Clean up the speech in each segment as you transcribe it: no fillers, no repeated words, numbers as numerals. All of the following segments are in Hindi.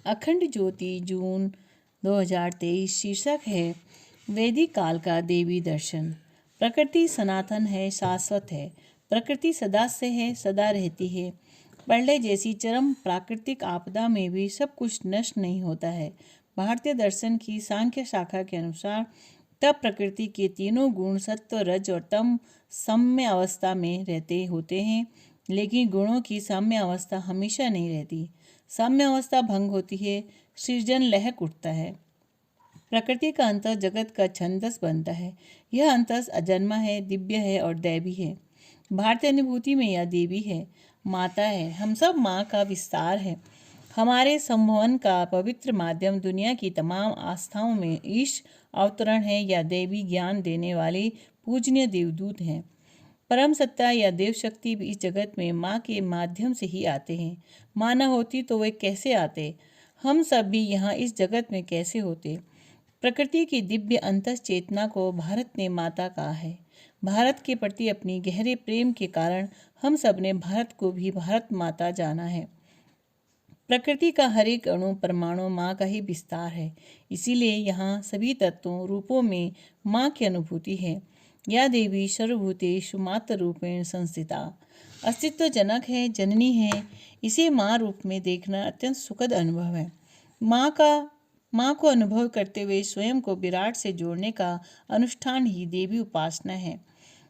अखंड ज्योति जून 2023। शीर्षक है वैदिक काल का देवी दर्शन। प्रकृति सनातन है, शाश्वत है। प्रकृति सदा से है, सदा रहती है। प्रलय जैसी चरम प्राकृतिक आपदा में भी सब कुछ नष्ट नहीं होता है। भारतीय दर्शन की सांख्य शाखा के अनुसार तब प्रकृति के तीनों गुण सत्व, रज और तम साम्य अवस्था में रहते होते हैं, लेकिन गुणों की साम्य अवस्था हमेशा नहीं रहती। साम्य अवस्था भंग होती है, सृजन लहक उठता है। प्रकृति का अंतस जगत का छंदस बनता है। यह अंतस अजन्मा है, दिव्य है और दैवी है। भारतीय अनुभूति में यह देवी है, माता है। हम सब माँ का विस्तार है। हमारे संभवन का पवित्र माध्यम दुनिया की तमाम आस्थाओं में ईश अवतरण है या देवी ज्ञान देने वाले पूजनीय देवदूत हैं। परम सत्ता या देव शक्ति भी इस जगत में माँ के माध्यम से ही आते हैं। माँ न होती तो वे कैसे आते? हम सब भी यहाँ इस जगत में कैसे होते? प्रकृति की दिव्य अंतस चेतना को भारत ने माता कहा है। भारत के प्रति अपनी गहरे प्रेम के कारण हम सब ने भारत को भी भारत माता जाना है। प्रकृति का हर एक अणु परमाणु माँ का ही विस्तार है। इसीलिए यहाँ सभी तत्वों रूपों में माँ की अनुभूति है। या देवी सर्वभूतेषु मातृ रूपेण संस्थिता। अस्तित्व जनक है, जननी है। इसे माँ रूप में देखना अत्यंत सुखद अनुभव है। माँ को अनुभव करते हुए स्वयं को विराट से जोड़ने का अनुष्ठान ही देवी उपासना है।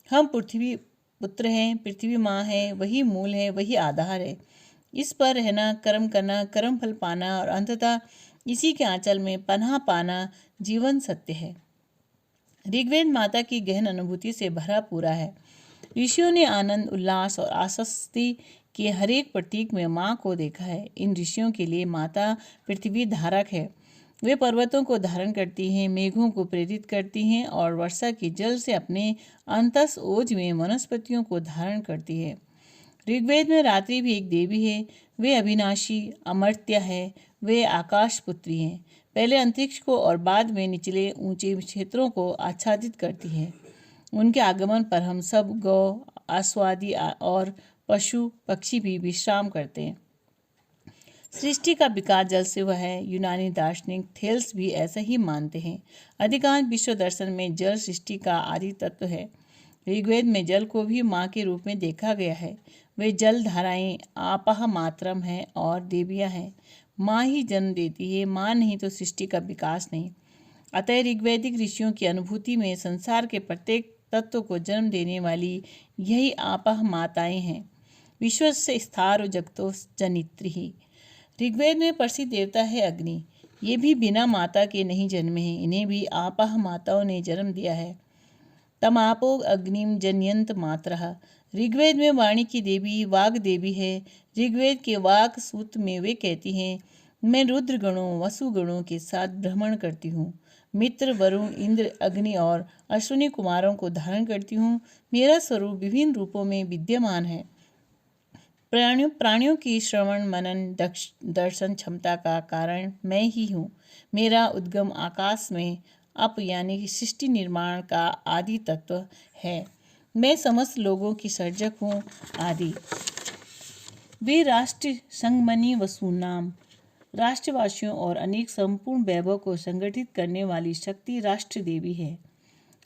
हम पृथ्वी पुत्र हैं, पृथ्वी माँ है, वही मूल है, वही आधार है। इस पर रहना, कर्म करना, कर्म फल पाना और अंततः इसी के आंचल में पनाह पाना जीवन सत्य है। ऋग्वेद माता की गहन अनुभूति से भरा पूरा है। ऋषियों ने आनंद, उल्लास और आसक्ति के हर एक प्रतीक में माँ को देखा है। इन ऋषियों के लिए माता पृथ्वी धारक है। वे पर्वतों को धारण करती हैं, मेघों को प्रेरित करती हैं और वर्षा के जल से अपने अंतस ओज में वनस्पतियों को धारण करती है। ऋग्वेद में रात्रि भी एक देवी है। वे अविनाशी, अमर्त्य है। वे आकाश पुत्री हैं। पहले अंतरिक्ष को और बाद में निचले ऊंचे क्षेत्रों को आच्छादित करती है। उनके आगमन पर हम सब गौ, आस्वादी और पशु पक्षी भी विश्राम करते हैं। सृष्टि का विकास जल से हुआ है। यूनानी दार्शनिक थेल्स भी ऐसा ही मानते हैं। अधिकांश विश्व दर्शन में जल सृष्टि का आदि तत्व है। ऋग्वेद में जल को भी माँ के रूप में देखा गया है। वे जल धाराएं आपह मात्रम हैं और देवियाँ हैं। माँ ही जन्म देती है, माँ नहीं तो सृष्टि का विकास नहीं। अतः ऋग्वैदिक ऋषियों की अनुभूति में संसार के प्रत्येक तत्व को जन्म देने वाली यही आपह माताएं हैं। विश्व से स्थार जगतो जनित्री ही। ऋग्वेद में प्रसिद्ध देवता है अग्नि। ये भी बिना माता के नहीं जन्मे हैं। इन्हें भी आपह माताओं ने जन्म दिया है। तमापो अग्निम जनयंत मातरः। ऋग्वेद में वाणी की देवी वाग देवी है। ऋग्वेद के वाक सूत्र में वे कहती हैं, मैं रुद्र गणों, वसु गणों के साथ भ्रमण करती हूँ। मित्र, वरुण, इंद्र, अग्नि और अश्विनी कुमारों को धारण करती हूँ। मेरा स्वरूप विभिन्न रूपों में विद्यमान है। प्राणियों की श्रवण, मनन, दर्शन क्षमता का कारण मैं ही हूँ। मेरा उद्गम आकाश में अप यानी कि सृष्टि निर्माण का आदि तत्व है। मैं समस्त लोगों की सर्जक हूँ आदि। वे राष्ट्र संगमनी वसुनाम, राष्ट्रवासियों और अनेक संपूर्ण वैभव को संगठित करने वाली शक्ति राष्ट्र देवी है।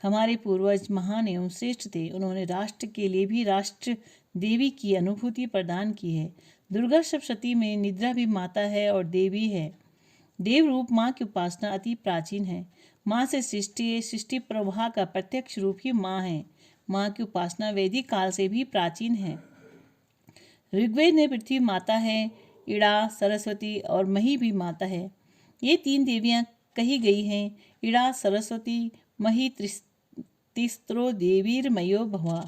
हमारे पूर्वज महान एवं श्रेष्ठ थे। उन्होंने राष्ट्र के लिए भी राष्ट्र देवी की अनुभूति प्रदान की है। दुर्गा सप्तशती में निद्रा भी माता है और देवी है। देव रूप माँ की उपासना अति प्राचीन है। माँ से सृष्टि प्रवाह का प्रत्यक्ष रूप ही माँ है। माँ की उपासना वैदिक काल से भी प्राचीन है। ऋग्वेद में पृथ्वी माता है, इड़ा, सरस्वती और मही भी माता है। ये तीन देवियाँ कही गई हैं। इड़ा, सरस्वती, मही तिस्त्रो देवीर्मयो भवा।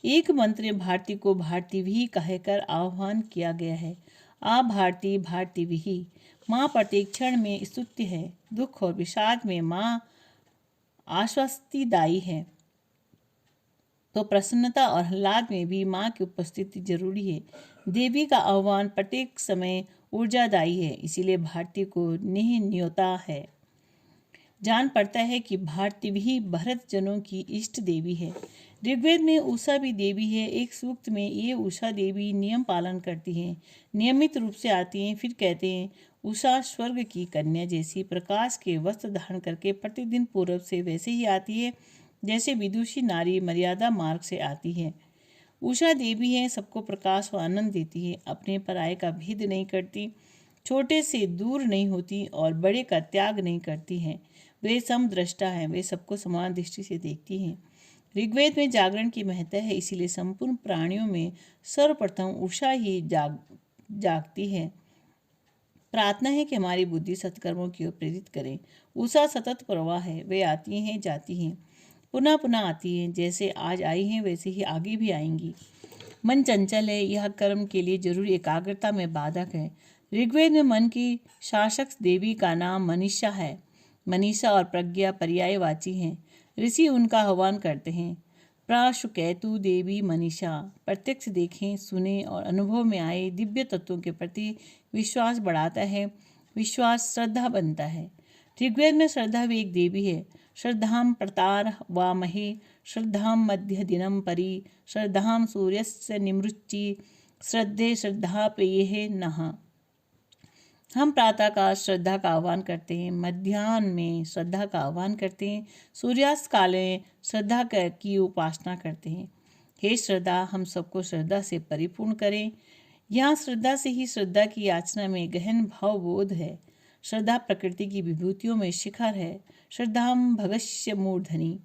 एक मंत्र में भारती को भारती भी कहकर आह्वान किया गया है। आ भारती भारती भी। माँ प्रत्येक क्षण में स्तुत्य है। दुख और विषाद में माँ आश्वस्तिदायी है, तो प्रसन्नता और आह्लाद में भी माँ की उपस्थिति जरूरी है। देवी का आह्वान प्रत्येक समय ऊर्जादायी है, इसीलिए भारती को न्योता है। जान पड़ता है कि भारती भी भरत जनों की इष्ट देवी है। ऋग्वेद में उषा भी देवी है। एक सूक्त में ये उषा देवी नियम पालन करती हैं, नियमित रूप से आती हैं। फिर कहते हैं, उषा स्वर्ग की कन्या जैसी प्रकाश के वस्त्र धारण करके प्रतिदिन पूर्व से वैसे ही आती है जैसे विदुषी नारी मर्यादा मार्ग से आती है। उषा देवी है, सबको प्रकाश व आनंद देती है, अपने पराये का भेद नहीं करती, छोटे से दूर नहीं होती और बड़े का त्याग नहीं करती हैं। वे समदृष्टा हैं, वे सबको समान दृष्टि से देखती हैं। ऋग्वेद में जागरण की महत्ता है, इसीलिए संपूर्ण प्राणियों में सर्वप्रथम उषा ही जागती है। प्रार्थना है कि हमारी बुद्धि सत्कर्मों की ओर प्रेरित करें। उषा सतत प्रवाह है, वे आती हैं जाती हैं, पुनः पुनः आती हैं। जैसे आज आई हैं वैसे ही आगे भी आएंगी। मन चंचल है, यह कर्म के लिए जरूरी एकाग्रता में बाधक है। ऋग्वेद में मन की शासक देवी का नाम मनीषा है। मनीषा और प्रज्ञा पर्यायवाची हैं। ऋषि उनका आह्वान करते हैं। प्राशुकैतु देवी मनीषा, प्रत्यक्ष देखें, सुने और अनुभव में आए दिव्य तत्वों के प्रति विश्वास बढ़ाता है। विश्वास श्रद्धा बनता है। ऋग्वेद में श्रद्धा भी एक देवी है। श्रद्धाम प्रतार वामहे, श्रद्धाम मध्य दिनम परी, श्रद्धाम सूर्यस्य निमृच्चि, श्रद्धे श्रद्धा प्रिय नः। हम प्रातःकाल श्रद्धा का आह्वान करते हैं, मध्याह्न में श्रद्धा का आह्वान करते हैं, सूर्यास्त काल में श्रद्धा की उपासना करते हैं। हे श्रद्धा, हम सबको श्रद्धा से परिपूर्ण करें। यहाँ श्रद्धा से ही श्रद्धा की याचना में गहन भावबोध है। श्रद्धा प्रकृति की विभूतियों में शिखर है। श्रद्धाम भगस्य मूर्धनि।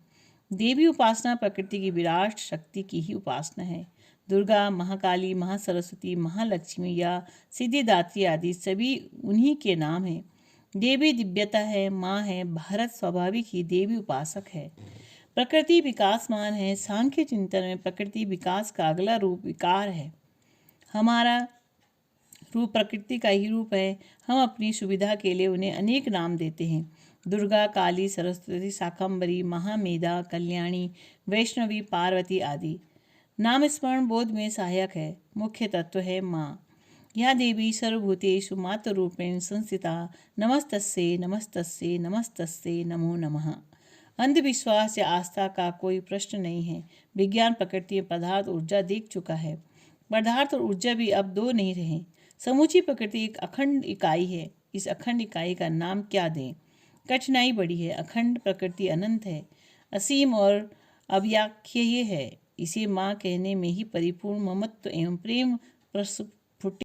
देवी उपासना प्रकृति की विराट शक्ति की ही उपासना है। दुर्गा, महाकाली, महासरस्वती, महालक्ष्मी या सिद्धिदात्री आदि सभी उन्हीं के नाम हैं। देवी दिव्यता है, माँ है। भारत स्वाभाविक ही देवी उपासक है। प्रकृति विकासमान है। सांख्य चिंतन में प्रकृति विकास का अगला रूप विकार है। हमारा रूप प्रकृति का ही रूप है। हम अपनी सुविधा के लिए उन्हें अनेक नाम देते हैं। दुर्गा, काली, सरस्वती, शाकंभरी, महामेधा, कल्याणी, वैष्णवी, पार्वती आदि। नाम स्मरण बोध में सहायक है। मुख्य तत्व है माँ। यह देवी सर्वभूतेषु मातृ रूपेण संस्थिता। नमस्तस्यै नमस्तस्यै नमस्तस्यै नमो नमः। अंधविश्वास या आस्था का कोई प्रश्न नहीं है। विज्ञान प्रकृति पदार्थ ऊर्जा देख चुका है। पदार्थ और ऊर्जा भी अब दो नहीं रहे। समूची प्रकृति एक अखंड इकाई है। इस अखंड इकाई का नाम क्या दें? कठिनाई बड़ी है। अखंड प्रकृति अनंत है, असीम और अव्याख्येय है। इसे माँ कहने में ही परिपूर्ण ममत्व एवं प्रेम